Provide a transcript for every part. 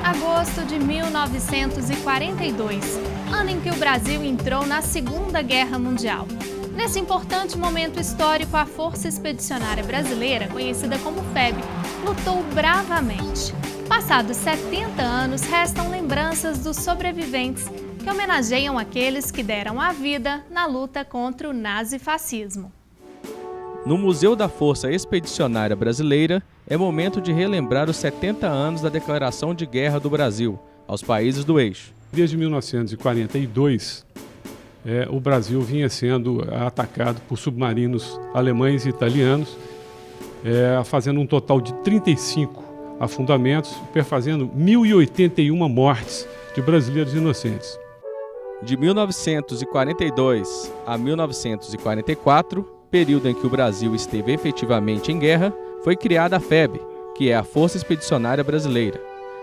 Agosto de 1942, ano em que o Brasil entrou na Segunda Guerra Mundial. Nesse importante momento histórico, a Força Expedicionária Brasileira, conhecida como FEB, lutou bravamente. Passados 70 anos, restam lembranças dos sobreviventes que homenageiam aqueles que deram a vida na luta contra o nazifascismo. No Museu da Força Expedicionária Brasileira, é momento de relembrar os 70 anos da Declaração de Guerra do Brasil aos países do eixo. Desde 1942, o Brasil vinha sendo atacado por submarinos alemães e italianos, fazendo um total de 35 afundamentos, perfazendo 1.081 mortes de brasileiros inocentes. De 1942 a 1944, período em que o Brasil esteve efetivamente em guerra, foi criada a FEB, que é a Força Expedicionária Brasileira,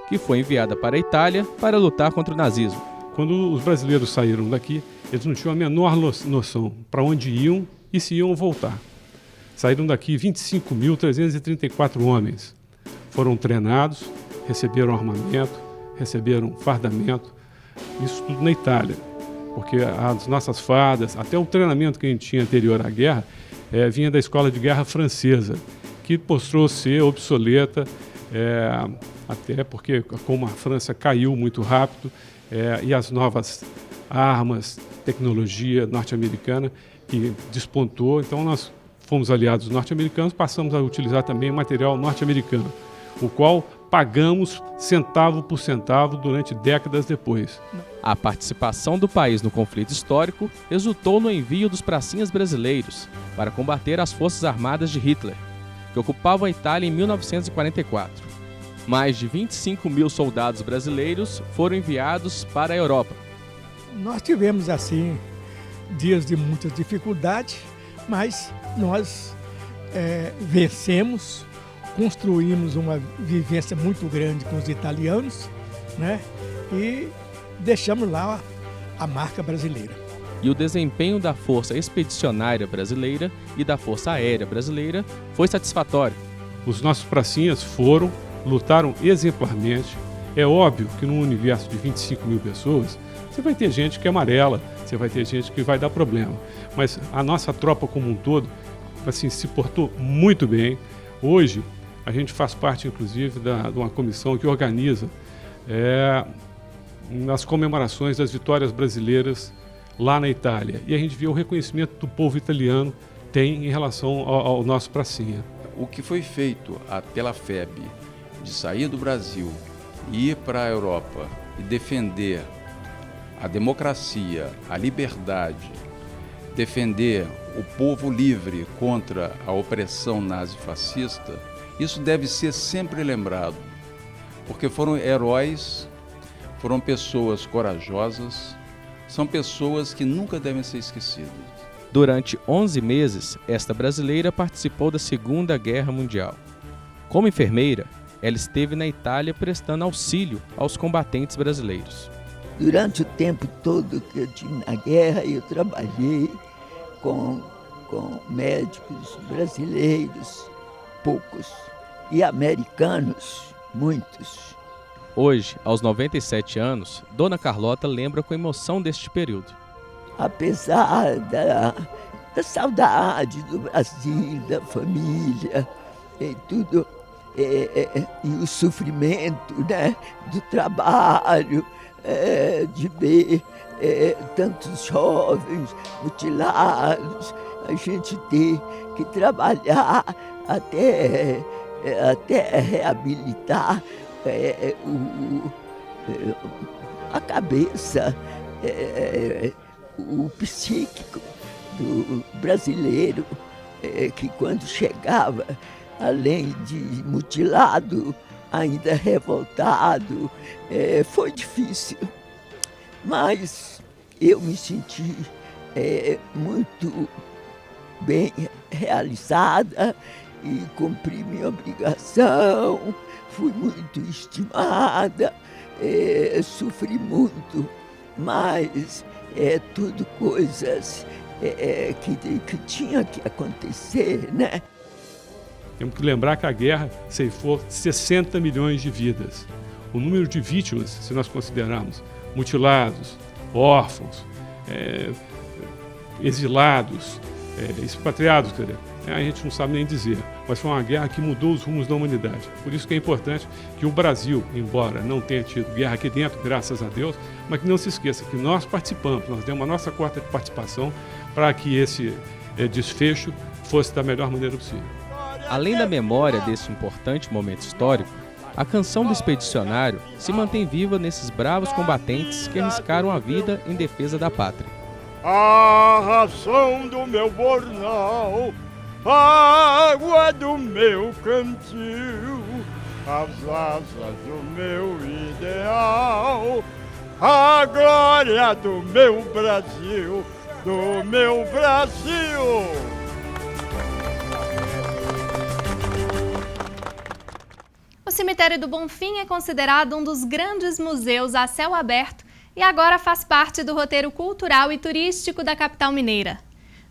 que foi enviada para a Itália para lutar contra o nazismo. Quando os brasileiros saíram daqui, eles não tinham a menor noção para onde iam e se iam voltar. Saíram daqui 25.334 homens. Foram treinados, receberam armamento, receberam fardamento, isso tudo na Itália. Porque as nossas fardas, até o treinamento que a gente tinha anterior à guerra, vinha da escola de guerra francesa, que mostrou ser obsoleta, até porque como a França caiu muito rápido, e as novas armas, tecnologia norte-americana que despontou, então nós fomos aliados norte-americanos, passamos a utilizar também material norte-americano, o qual pagamos centavo por centavo durante décadas depois. A participação do país no conflito histórico resultou no envio dos pracinhas brasileiros para combater as forças armadas de Hitler, que ocupavam a Itália em 1944. Mais de 25 mil soldados brasileiros foram enviados para a Europa. Nós tivemos, assim, dias de muitas dificuldades, mas nós vencemos, construímos uma vivência muito grande com os italianos, né? E deixamos lá a marca brasileira. E o desempenho da Força Expedicionária Brasileira e da Força Aérea Brasileira foi satisfatório. Os nossos pracinhas lutaram exemplarmente. É óbvio que num universo de 25 mil pessoas, você vai ter gente que é amarela, você vai ter gente que vai dar problema. Mas a nossa tropa como um todo, assim, se portou muito bem. Hoje, a gente faz parte, inclusive, de uma comissão que organiza as comemorações das vitórias brasileiras lá na Itália. E a gente vê o reconhecimento do povo italiano tem em relação ao nosso pracinha. O que foi feito pela FEB de sair do Brasil e ir para a Europa e defender a democracia, a liberdade, defender o povo livre contra a opressão nazifascista, isso deve ser sempre lembrado, porque foram heróis, foram pessoas corajosas, são pessoas que nunca devem ser esquecidas. Durante 11 meses, esta brasileira participou da Segunda Guerra Mundial. Como enfermeira, ela esteve na Itália prestando auxílio aos combatentes brasileiros. Durante o tempo todo que eu estive na guerra, eu trabalhei com médicos brasileiros, poucos, e americanos, muitos. Hoje, aos 97 anos, Dona Carlota lembra com emoção deste período. Apesar da saudade do Brasil, da família, e tudo, e o sofrimento, né, do trabalho, de ver tantos jovens mutilados, a gente ter que trabalhar até reabilitar a cabeça, o psíquico do brasileiro, que quando chegava, além de mutilado, ainda revoltado, foi difícil. Mas eu me senti muito bem realizada e cumpri minha obrigação, fui muito estimada, sofri muito, mas tudo coisas que tinha que acontecer, né? Temos que lembrar que a guerra ceifou 60 milhões de vidas. o número de vítimas, se nós considerarmos mutilados, órfãos, exilados, expatriados, quer dizer, a gente não sabe nem dizer, mas foi uma guerra que mudou os rumos da humanidade. Por isso que é importante que o Brasil, embora não tenha tido guerra aqui dentro, graças a Deus, mas que não se esqueça que nós participamos, nós demos a nossa cota de participação para que esse desfecho fosse da melhor maneira possível. Além da memória desse importante momento histórico, a canção do expedicionário se mantém viva nesses bravos combatentes que arriscaram a vida em defesa da pátria. A ração do meu bornal, a água do meu cantil, as asas do meu ideal, a glória do meu Brasil, do meu Brasil. O Cemitério do Bonfim é considerado um dos grandes museus a céu aberto e agora faz parte do roteiro cultural e turístico da capital mineira.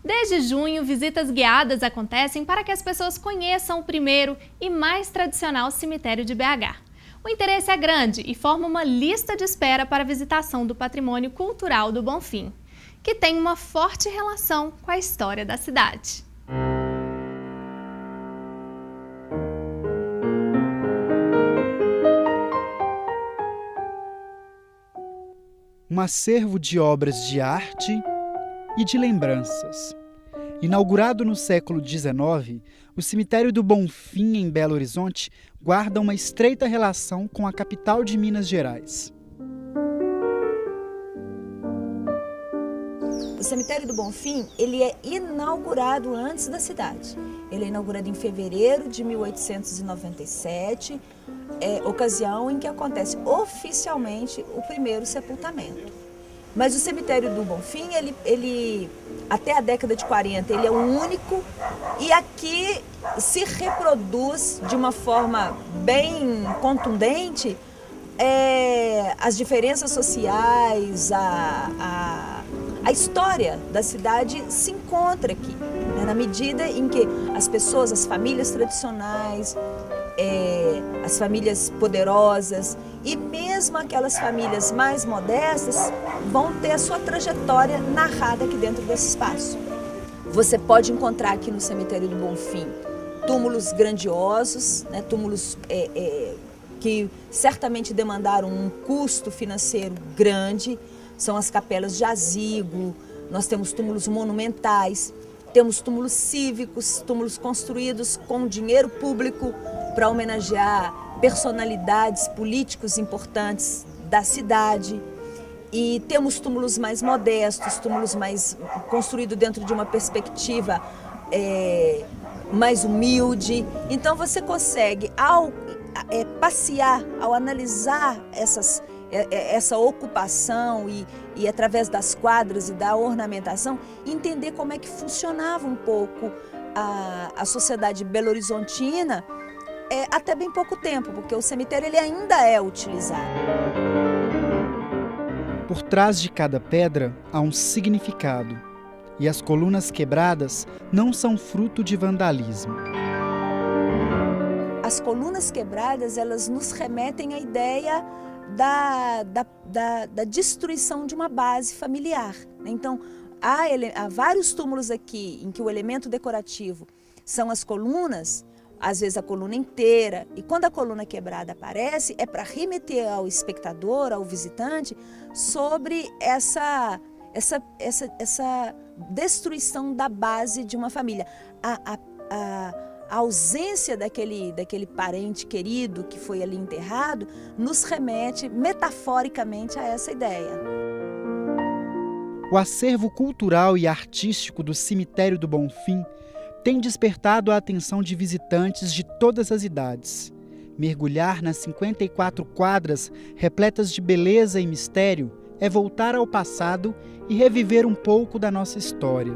Desde junho, visitas guiadas acontecem para que as pessoas conheçam o primeiro e mais tradicional cemitério de BH. O interesse é grande e forma uma lista de espera para a visitação do patrimônio cultural do Bonfim, que tem uma forte relação com a história da cidade. Um acervo de obras de arte e de lembranças. Inaugurado no século XIX, o Cemitério do Bonfim, em Belo Horizonte, guarda uma estreita relação com a capital de Minas Gerais. O Cemitério do Bonfim, ele é inaugurado antes da cidade. Ele é inaugurado em fevereiro de 1897, ocasião em que acontece oficialmente o primeiro sepultamento. Mas o Cemitério do Bonfim, ele até a década de 40, ele é o único e aqui se reproduz de uma forma bem contundente as diferenças sociais, a história da cidade se encontra aqui, né? Na medida em que as pessoas, as famílias tradicionais, as famílias poderosas e mesmo aquelas famílias mais modestas vão ter a sua trajetória narrada aqui dentro desse espaço. Você pode encontrar aqui no Cemitério do Bonfim túmulos grandiosos, né, túmulos que certamente demandaram um custo financeiro grande, são as capelas de jazigo, nós temos túmulos monumentais, temos túmulos cívicos, túmulos construídos com dinheiro público para homenagear personalidades políticos importantes da cidade. E temos túmulos mais modestos, túmulos mais construídos dentro de uma perspectiva mais humilde. Então você consegue, ao passear, ao analisar essa ocupação e através das quadras e da ornamentação, entender como é que funcionava um pouco a sociedade belo-horizontina até bem pouco tempo, porque o cemitério ele ainda é utilizado. Por trás de cada pedra há um significado, e as colunas quebradas não são fruto de vandalismo. As colunas quebradas, elas nos remetem à ideia da destruição de uma base familiar. Então, há vários túmulos aqui em que o elemento decorativo são as colunas, às vezes a coluna inteira, e quando a coluna quebrada aparece, é para remeter ao espectador, ao visitante, sobre essa destruição da base de uma família. A ausência daquele parente querido que foi ali enterrado nos remete metaforicamente a essa ideia. O acervo cultural e artístico do Cemitério do Bonfim tem despertado a atenção de visitantes de todas as idades. Mergulhar nas 54 quadras repletas de beleza e mistério é voltar ao passado e reviver um pouco da nossa história.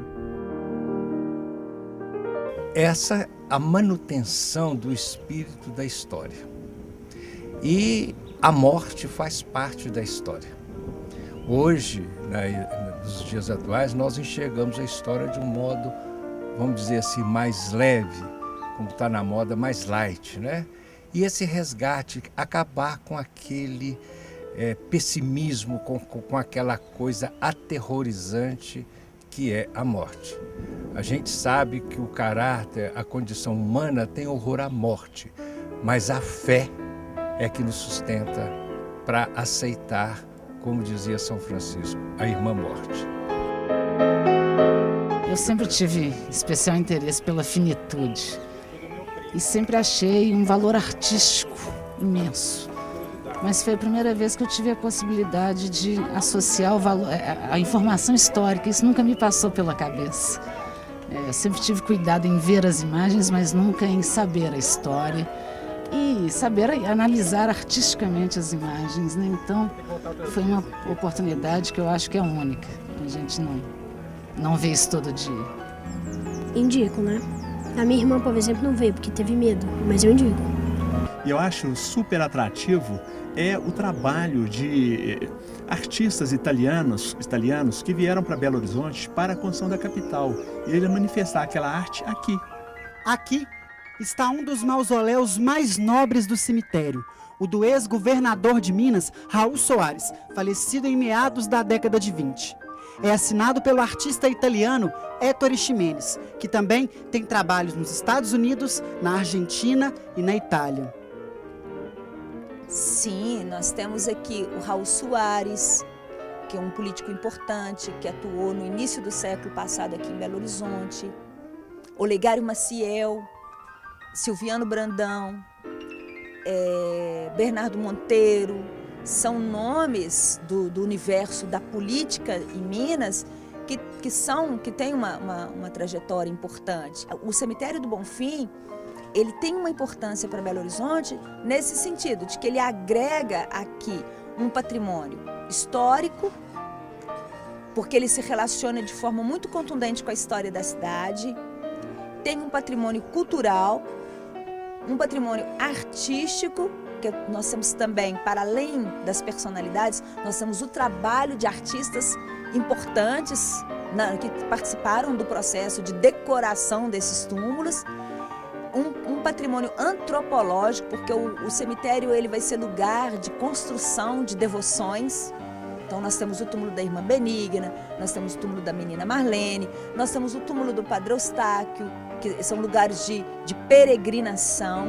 Essa é a manutenção do espírito da história. E a morte faz parte da história. Hoje, nos dias atuais, nós enxergamos a história de um modo, vamos dizer assim, mais leve, como está na moda, mais light, né? E esse resgate, acabar com aquele pessimismo, com aquela coisa aterrorizante que é a morte. A gente sabe que o caráter, a condição humana tem horror à morte, mas a fé é que nos sustenta para aceitar, como dizia São Francisco, a irmã morte. Eu sempre tive especial interesse pela finitude e sempre achei um valor artístico imenso. Mas foi a primeira vez que eu tive a possibilidade de associar o valor, a informação histórica. Isso nunca me passou pela cabeça. Eu sempre tive cuidado em ver as imagens, mas nunca em saber a história e saber analisar artisticamente as imagens, né? Então, foi uma oportunidade que eu acho que é única. A gente não vê isso todo dia. Indico, né? A minha irmã, por exemplo, não veio porque teve medo, mas eu indico. E eu acho super atrativo o trabalho de artistas italianos que vieram para Belo Horizonte para a construção da capital. E ele manifestar aquela arte aqui. Aqui está um dos mausoléus mais nobres do cemitério, o do ex-governador de Minas, Raul Soares, falecido em meados da década de 20. É assinado pelo artista italiano Ettore Ximenes, que também tem trabalhos nos Estados Unidos, na Argentina e na Itália. Sim, nós temos aqui o Raul Soares, que é um político importante, que atuou no início do século passado aqui em Belo Horizonte. Olegário Maciel, Silviano Brandão, Bernardo Monteiro, são nomes do universo da política em Minas que têm uma trajetória importante. O Cemitério do Bonfim, ele tem uma importância para Belo Horizonte nesse sentido, de que ele agrega aqui um patrimônio histórico, porque ele se relaciona de forma muito contundente com a história da cidade, tem um patrimônio cultural, um patrimônio artístico, que nós temos também, para além das personalidades, nós temos o trabalho de artistas importantes que participaram do processo de decoração desses túmulos, um patrimônio antropológico, porque o cemitério ele vai ser lugar de construção de devoções. Então nós temos o túmulo da Irmã Benigna, nós temos o túmulo da Menina Marlene, nós temos o túmulo do Padre Eustáquio, que são lugares de peregrinação.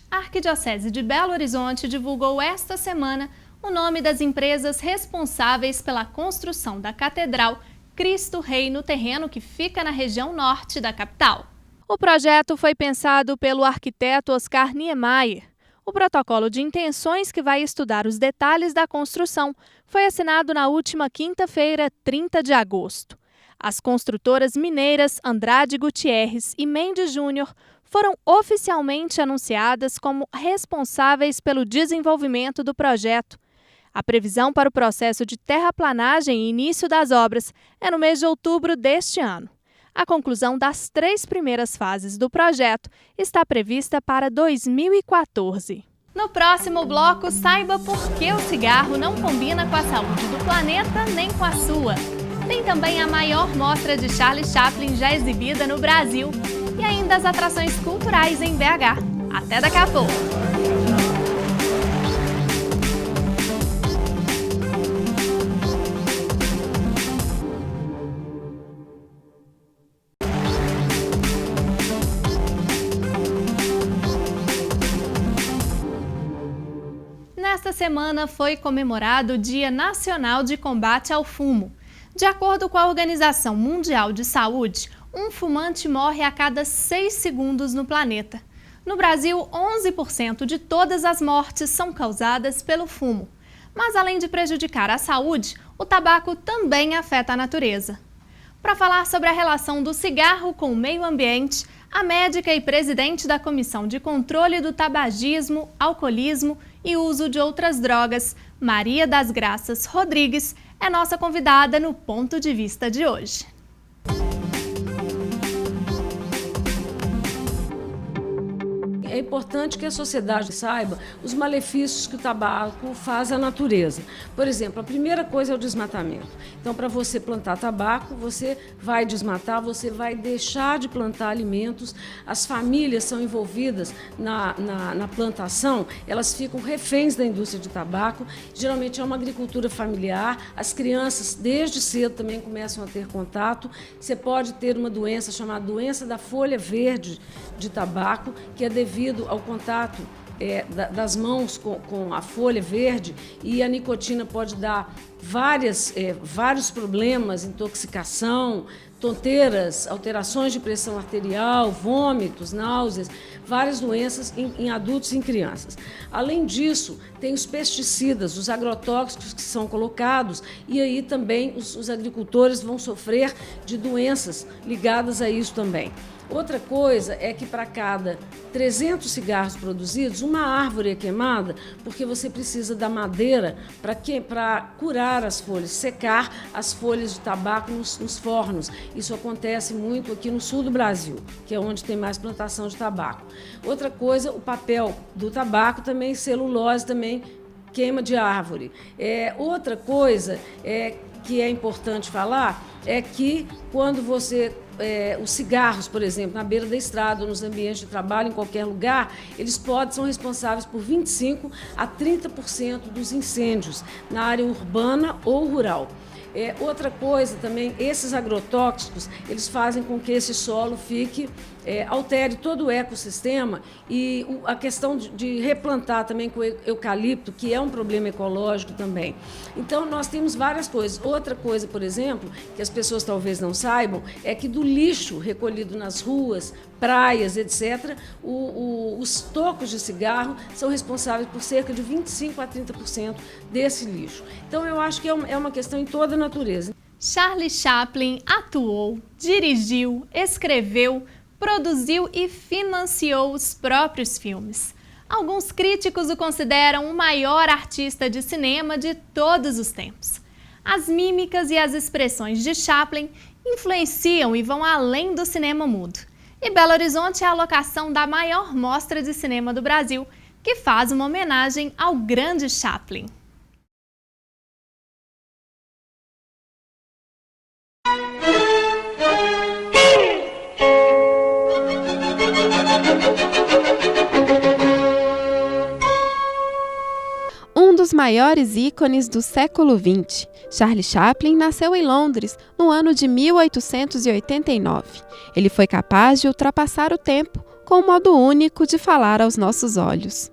A Arquidiocese de Belo Horizonte divulgou esta semana o nome das empresas responsáveis pela construção da Catedral Cristo Rei no terreno que fica na região norte da capital. O projeto foi pensado pelo arquiteto Oscar Niemeyer. O protocolo de intenções que vai estudar os detalhes da construção foi assinado na última quinta-feira, 30 de agosto. As construtoras mineiras Andrade Gutierrez e Mendes Júnior foram oficialmente anunciadas como responsáveis pelo desenvolvimento do projeto. A previsão para o processo de terraplanagem e início das obras é no mês de outubro deste ano. A conclusão das 3 primeiras fases do projeto está prevista para 2014. No próximo bloco, saiba por que o cigarro não combina com a saúde do planeta nem com a sua. Tem também a maior mostra de Charlie Chaplin já exibida no Brasil e ainda as atrações culturais em BH. Até daqui a pouco! Nesta semana foi comemorado o Dia Nacional de Combate ao Fumo. De acordo com a Organização Mundial de Saúde, um fumante morre a cada 6 segundos no planeta. No Brasil, 11% de todas as mortes são causadas pelo fumo. Mas além de prejudicar a saúde, o tabaco também afeta a natureza. Para falar sobre a relação do cigarro com o meio ambiente, a médica e presidente da Comissão de Controle do Tabagismo, Alcoolismo e Uso de Outras Drogas, Maria das Graças Rodrigues, é nossa convidada no Ponto de Vista de hoje. É importante que a sociedade saiba os malefícios que o tabaco faz à natureza. Por exemplo, a primeira coisa é o desmatamento. Então, para você plantar tabaco, você vai desmatar, você vai deixar de plantar alimentos. As famílias são envolvidas na plantação, elas ficam reféns da indústria de tabaco. Geralmente é uma agricultura familiar, as crianças desde cedo também começam a ter contato. Você pode ter uma doença chamada doença da folha verde de tabaco, que é devido ao contato das mãos com a folha verde, e a nicotina pode dar vários problemas, intoxicação, tonteiras, alterações de pressão arterial, vômitos, náuseas, várias doenças em adultos e em crianças. Além disso, tem os pesticidas, os agrotóxicos que são colocados, e aí também os agricultores vão sofrer de doenças ligadas a isso também. Outra coisa é que para cada 300 cigarros produzidos, uma árvore é queimada, porque você precisa da madeira para curar as folhas, secar as folhas de tabaco nos fornos. Isso acontece muito aqui no sul do Brasil, que é onde tem mais plantação de tabaco. Outra coisa, o papel do tabaco também, celulose também, queima de árvore. Outra coisa que é importante falar é que quando você os cigarros, por exemplo, na beira da estrada, nos ambientes de trabalho, em qualquer lugar, eles são responsáveis por 25% a 30% dos incêndios na área urbana ou rural. Outra coisa também, esses agrotóxicos, eles fazem com que esse solo altere todo o ecossistema, e a questão de replantar também com o eucalipto, que é um problema ecológico também. Então, nós temos várias coisas. Outra coisa, por exemplo, que as pessoas talvez não saibam, é que do lixo recolhido nas ruas, praias, etc., os tocos de cigarro são responsáveis por cerca de 25% a 30% desse lixo. Então, eu acho que é uma questão em toda a natureza. Charlie Chaplin atuou, dirigiu, escreveu, produziu e financiou os próprios filmes. Alguns críticos o consideram o maior artista de cinema de todos os tempos. As mímicas e as expressões de Chaplin influenciam e vão além do cinema mudo. E Belo Horizonte é a locação da maior mostra de cinema do Brasil, que faz uma homenagem ao grande Chaplin. Um dos maiores ícones do século XX, Charlie Chaplin nasceu em Londres no ano de 1889. Ele foi capaz de ultrapassar o tempo com um modo único de falar aos nossos olhos.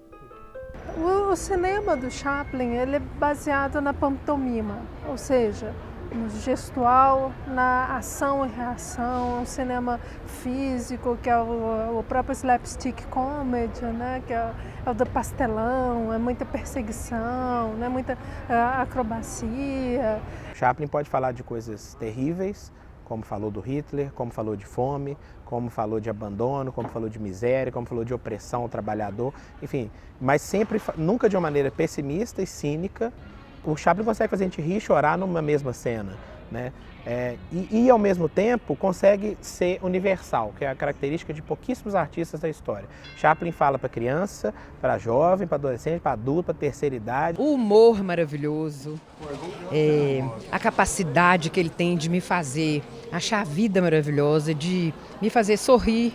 O cinema do Chaplin ele é baseado na pantomima, ou seja, no gestual, na ação e reação, um cinema físico, que é o próprio slapstick comedy, né? Que é o do pastelão, é muita perseguição, né? Muita acrobacia. Chaplin pode falar de coisas terríveis, como falou do Hitler, como falou de fome, como falou de abandono, como falou de miséria, como falou de opressão ao trabalhador, enfim, mas sempre, nunca de uma maneira pessimista e cínica. O Chaplin consegue fazer a gente rir e chorar numa mesma cena, né? E ao mesmo tempo consegue ser universal, que é a característica de pouquíssimos artistas da história. Chaplin fala para criança, para jovem, para adolescente, para adulto, para terceira idade. O humor maravilhoso, a capacidade que ele tem de me fazer achar a vida maravilhosa, de me fazer sorrir.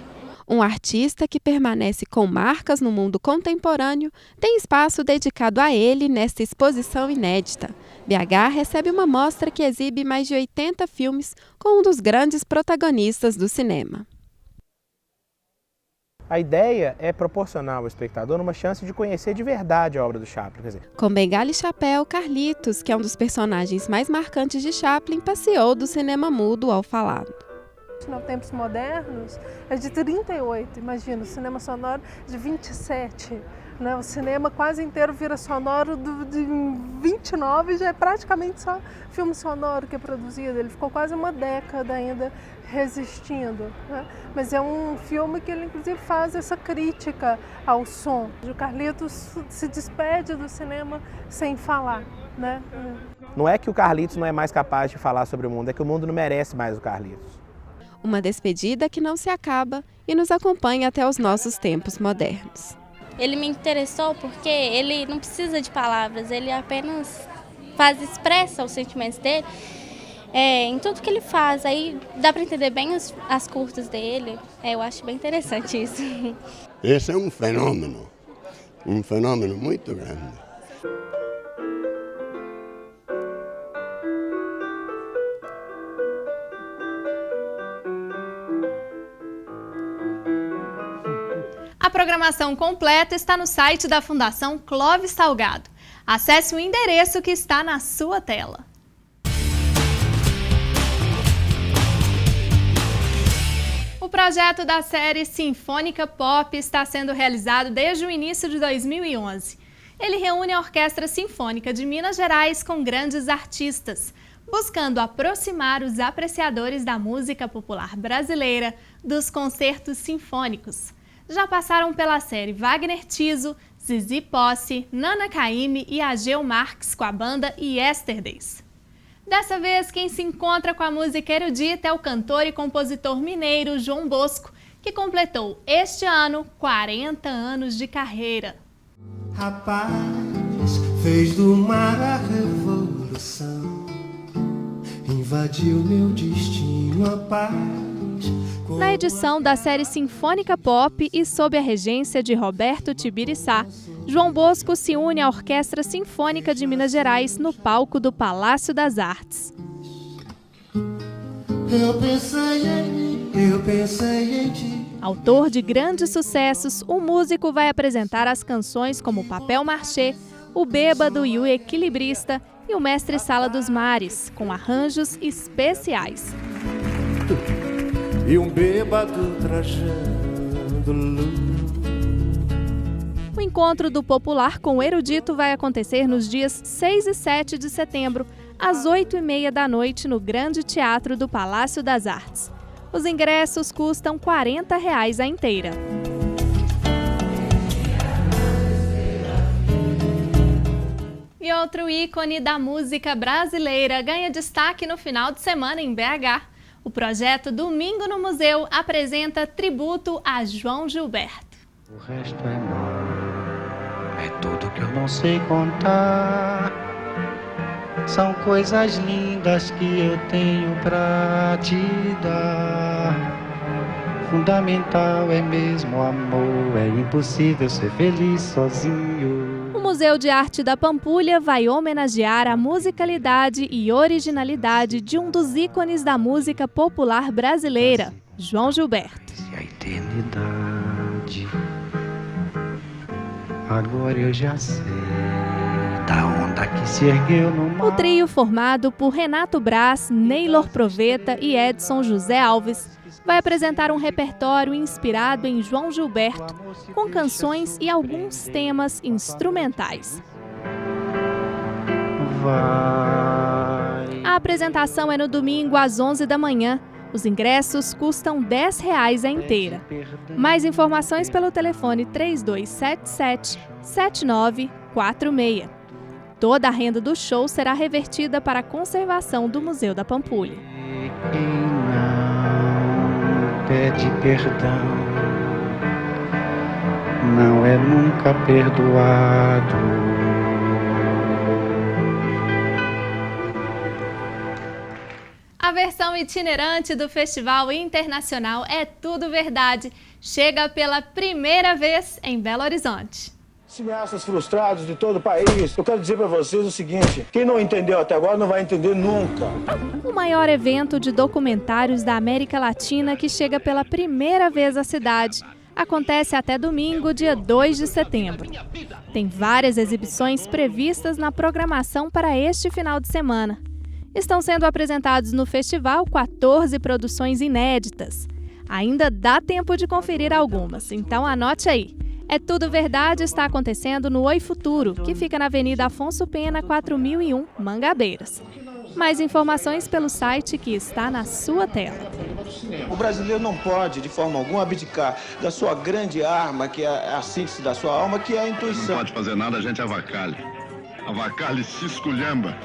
Um artista que permanece com marcas no mundo contemporâneo tem espaço dedicado a ele nesta exposição inédita. BH recebe uma mostra que exibe mais de 80 filmes com um dos grandes protagonistas do cinema. A ideia é proporcionar ao espectador uma chance de conhecer de verdade a obra do Chaplin. Quer dizer, com bengala e chapéu, Carlitos, que é um dos personagens mais marcantes de Chaplin, passeou do cinema mudo ao falado. Nos tempos modernos é de 38, imagina, o cinema sonoro de 27. Né? O cinema quase inteiro vira sonoro de 29, já é praticamente só filme sonoro que é produzido. Ele ficou quase uma década ainda resistindo. Né? Mas é um filme que ele inclusive faz essa crítica ao som. O Carlitos se despede do cinema sem falar. né? Não é que o Carlitos não é mais capaz de falar sobre o mundo, é que o mundo não merece mais o Carlitos. Uma despedida que não se acaba e nos acompanha até os nossos tempos modernos. Ele me interessou porque ele não precisa de palavras, ele apenas expressa os sentimentos dele em tudo que ele faz. Aí dá para entender bem as curtas dele. Eu acho bem interessante isso. Esse é um fenômeno muito grande. A programação completa está no site da Fundação Clóvis Salgado. Acesse o endereço que está na sua tela. O projeto da série Sinfônica Pop está sendo realizado desde o início de 2011. Ele reúne a Orquestra Sinfônica de Minas Gerais com grandes artistas, buscando aproximar os apreciadores da música popular brasileira dos concertos sinfônicos. Já passaram pela série Wagner Tiso, Zizi Posse, Nana Caymmi e Ageu Marques com a banda Yesterdays. Dessa vez, quem se encontra com a música erudita é o cantor e compositor mineiro João Bosco, que completou este ano 40 anos de carreira. Rapaz, fez do mar a revolução, invadiu meu destino a paz. Na edição da série Sinfônica Pop e sob a regência de Roberto Tibiriçá, João Bosco se une à Orquestra Sinfônica de Minas Gerais no palco do Palácio das Artes. Eu pensei em ti. Autor de grandes sucessos, o músico vai apresentar as canções como Papel Marché, O Bêbado e o Equilibrista e o Mestre Sala dos Mares, com arranjos especiais. E um bêbado trajando luz. O encontro do popular com o erudito vai acontecer nos dias 6 e 7 de setembro, às 8h30 da noite, no Grande Teatro do Palácio das Artes. Os ingressos custam R$ 40 a inteira. E outro ícone da música brasileira ganha destaque no final de semana em BH. O projeto Domingo no Museu apresenta tributo a João Gilberto. O resto é mal, é tudo que eu não sei contar. São coisas lindas que eu tenho pra te dar. Fundamental é mesmo o amor, é impossível ser feliz sozinho. O Museu de Arte da Pampulha vai homenagear a musicalidade e originalidade de um dos ícones da música popular brasileira, João Gilberto. E a eternidade, agora eu já sei da onda que se ergueu no mar. O trio formado por Renato Braz, Neylor Proveta e Edson José Alves vai apresentar um repertório inspirado em João Gilberto, com canções e alguns temas instrumentais. A apresentação é no domingo às 11 da manhã. Os ingressos custam R$ 10 a inteira. Mais informações pelo telefone 3277-7946. Toda a renda do show será revertida para a conservação do Museu da Pampulha. Pede perdão, não é nunca perdoado. A versão itinerante do Festival Internacional É Tudo Verdade chega pela primeira vez em Belo Horizonte. Cineastas frustrados de todo o país, eu quero dizer para vocês o seguinte: quem não entendeu até agora não vai entender nunca. O maior evento de documentários da América Latina que chega pela primeira vez à cidade acontece até domingo, dia 2 de setembro. Tem várias exibições previstas na programação para este final de semana. Estão sendo apresentados no festival 14 produções inéditas. Ainda dá tempo de conferir algumas, então anote aí. É Tudo Verdade está acontecendo no Oi Futuro, que fica na Avenida Afonso Pena, 4001, Mangabeiras. Mais informações pelo site que está na sua tela. O brasileiro não pode, de forma alguma, abdicar da sua grande arma, que é a síntese da sua alma, que é a intuição. Não pode fazer nada, a gente avacalha. Avacalho se esculhamba.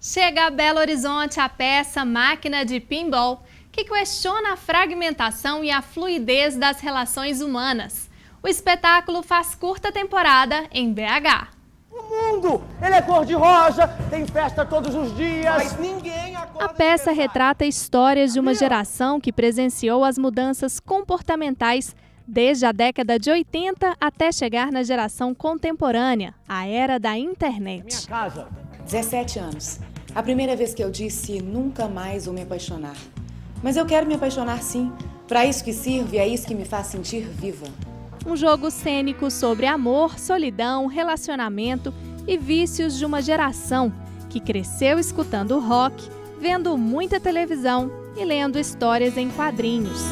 Chega a Belo Horizonte a peça Máquina de Pinball, que questiona a fragmentação e a fluidez das relações humanas. O espetáculo faz curta temporada em BH. O mundo, ele é cor-de-rosa, tem festa todos os dias. Mas ninguém acorda. A peça retrata histórias de uma geração que presenciou as mudanças comportamentais desde a década de 80 até chegar na geração contemporânea, a era da internet. Minha casa. 17 anos. A primeira vez que eu disse nunca mais vou me apaixonar. Mas eu quero me apaixonar sim. Para isso que sirvo e é isso que me faz sentir viva. Um jogo cênico sobre amor, solidão, relacionamento e vícios de uma geração que cresceu escutando rock, vendo muita televisão e lendo histórias em quadrinhos.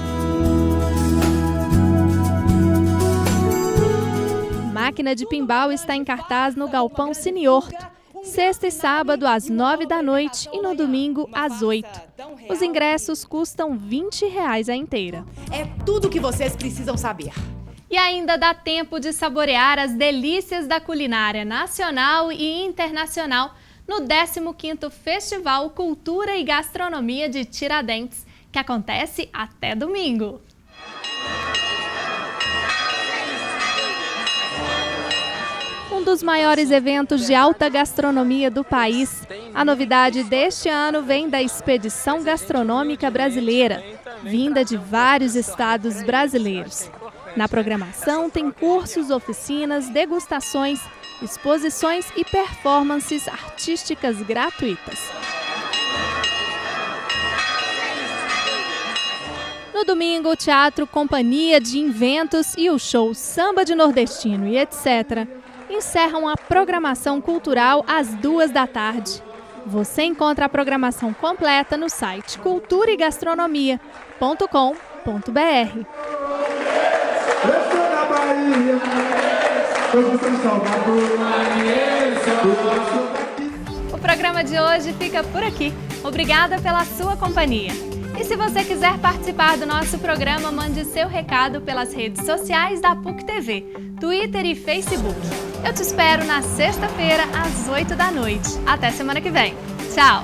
Máquina de Pinball está em cartaz no Galpão Cine Horto, sexta e sábado às 9 da noite e no domingo às 8. Os ingressos custam R$20 a inteira. É tudo o que vocês precisam saber. E ainda dá tempo de saborear as delícias da culinária nacional e internacional no 15º Festival Cultura e Gastronomia de Tiradentes, que acontece até domingo. Um dos maiores eventos de alta gastronomia do país, a novidade deste ano vem da Expedição Gastronômica Brasileira, vinda de vários estados brasileiros. Na programação tem cursos, oficinas, degustações, exposições e performances artísticas gratuitas. No domingo, o Teatro Companhia de Inventos e o show Samba de Nordestino e etc. encerram a programação cultural às 2 da tarde. Você encontra a programação completa no site culturaigastronomia.com.br. O programa de hoje fica por aqui. Obrigada pela sua companhia. E se você quiser participar do nosso programa, mande seu recado pelas redes sociais da PUC TV, Twitter e Facebook. Eu te espero na sexta-feira, às 8 da noite. Até semana que vem. Tchau!